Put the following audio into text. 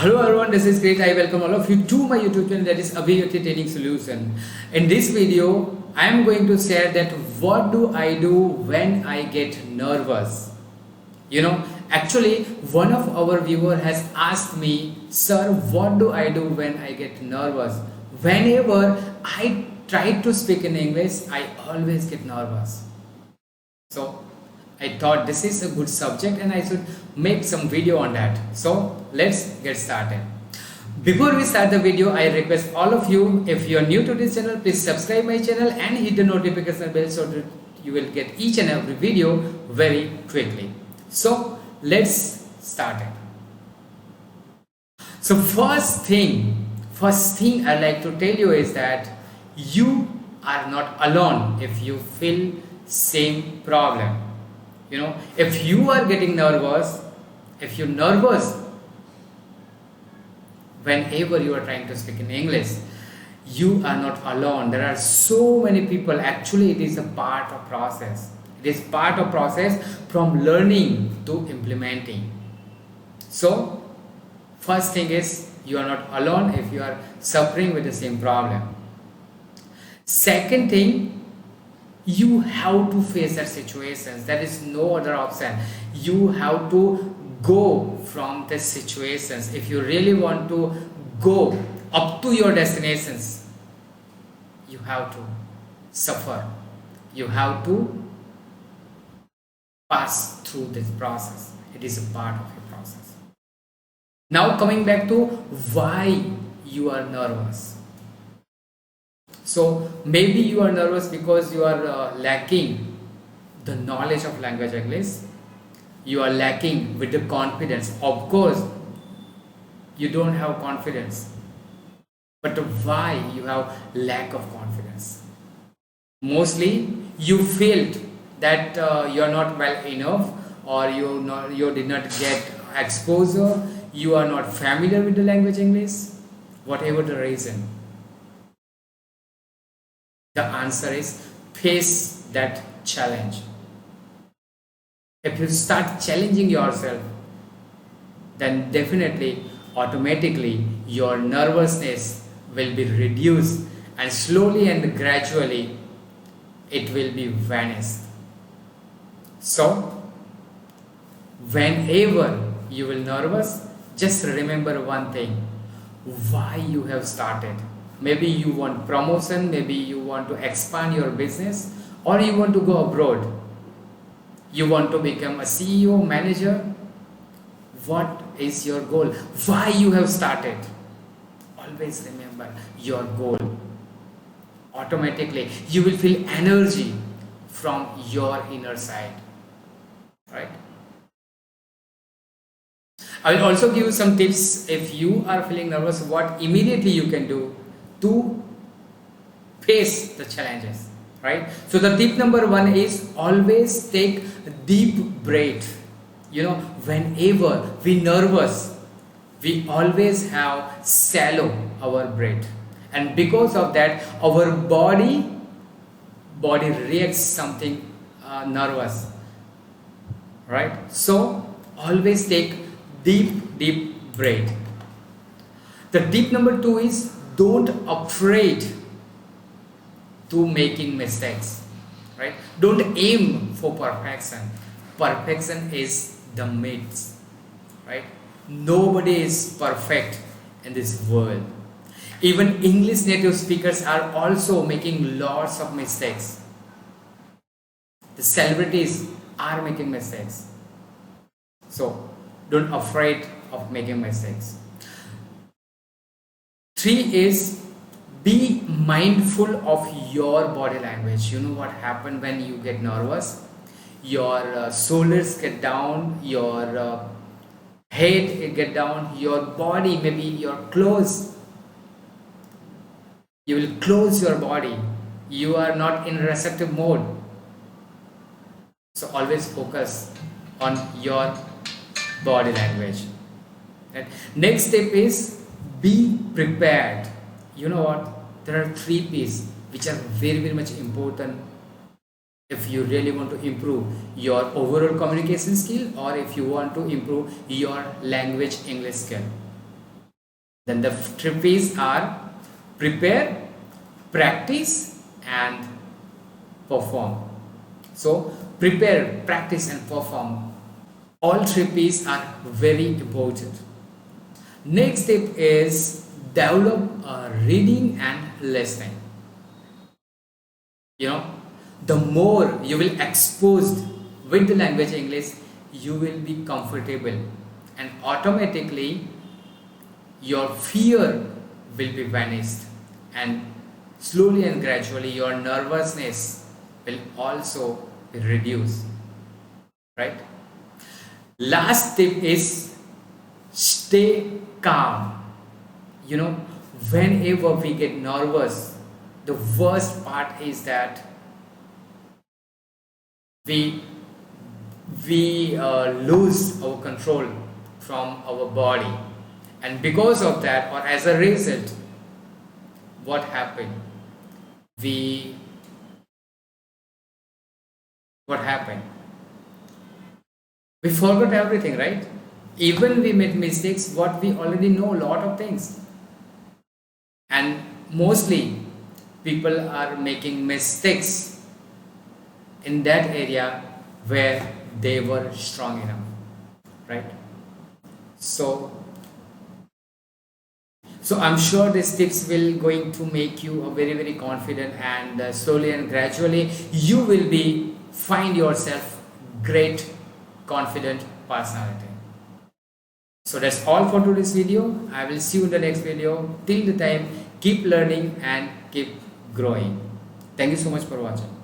Hello everyone, this is Kirit. I welcome all of you to my YouTube channel, that is Abhivyakti Training Solutions. In this video, I am going to share that what do I do when I get nervous. Actually one of our viewer has asked me, sir, what do I do when I get nervous? Whenever I try to speak in English, I always get nervous. So I thought this is a good subject and I should make some video on that. So let's get started. Before we start the video, I request all of you, if you are new to this channel, please subscribe my channel and hit the notification bell so that you will get each and every video very quickly. So let's start it. So first thing I like to tell you is that you are not alone if you feel same problem. If you are getting nervous, if you're nervous whenever you are trying to speak in English, you are not alone. There are so many people. Actually, it is a part of process. It is part of process from learning to implementing. So first thing is, you are not alone if you are suffering with the same problem. Second thing, you have to face that situations. There is no other option. You have to go from the situations. If you really want to go up to your destinations, you have to suffer. You have to pass through this process. It is a part of your process. Now coming back to why you are nervous. So maybe you are nervous because you are lacking the knowledge of language English. You are lacking with the confidence. Of course, you don't have confidence. But why you have lack of confidence? Mostly you feel that you are not well enough, or you did not get exposure. You are not familiar with the language English. Whatever the reason. The answer is face that challenge. If you start challenging yourself, then definitely, automatically, your nervousness will be reduced, and slowly and gradually it will be vanished. So whenever you will nervous, just remember one thing: why you have started. Maybe you want promotion, maybe you want to expand your business, or you want to go abroad. You want to become a CEO, manager. What is your goal? Why you have started? Always remember your goal. Automatically, you will feel energy from your inner side. Right? I will also give you some tips if you are feeling nervous, what immediately you can do to face the challenges, right? So the tip number 1 is always take a deep breath. Whenever we nervous, we always have shallow our breath, and because of that our body reacts something nervous, right? So always take deep breath. The tip number 2 is don't afraid to making mistakes, right? Don't aim for perfection. Perfection is the myth, right? Nobody is perfect in this world. Even English native speakers are also making lots of mistakes. The celebrities are making mistakes. So don't afraid of making mistakes. 3 is be mindful of your body language. You know what happens when you get nervous? Your shoulders get down, your head get down, your body, maybe your clothes. You will close your body. You are not in receptive mode. So always focus on your body language. And next step is be prepared. You know what? There are 3 P's which are very much important if you really want to improve your overall communication skill, or if you want to improve your language English skill. Then the 3Ps are prepare, practice and perform. So prepare, practice and perform. All 3Ps are very important. Next tip is develop reading and listening. You know, the more you will exposed with the language English, you will be comfortable and automatically your fear will be vanished, and slowly and gradually your nervousness will also be reduced, right? Last tip is stay calm. You know, whenever we get nervous, the worst part is that we lose our control from our body, and because of that, or as a result, what happened, we what happened we forgot everything, right? Even we made mistakes, what we already know a lot of things, and mostly people are making mistakes in that area where they were strong enough, right? So I'm sure these tips will going to make you a very very confident, and slowly and gradually you will be find yourself great confident personality. So that's all for today's video. I will see you in the next video. Till the time, keep learning and keep growing. Thank you so much for watching.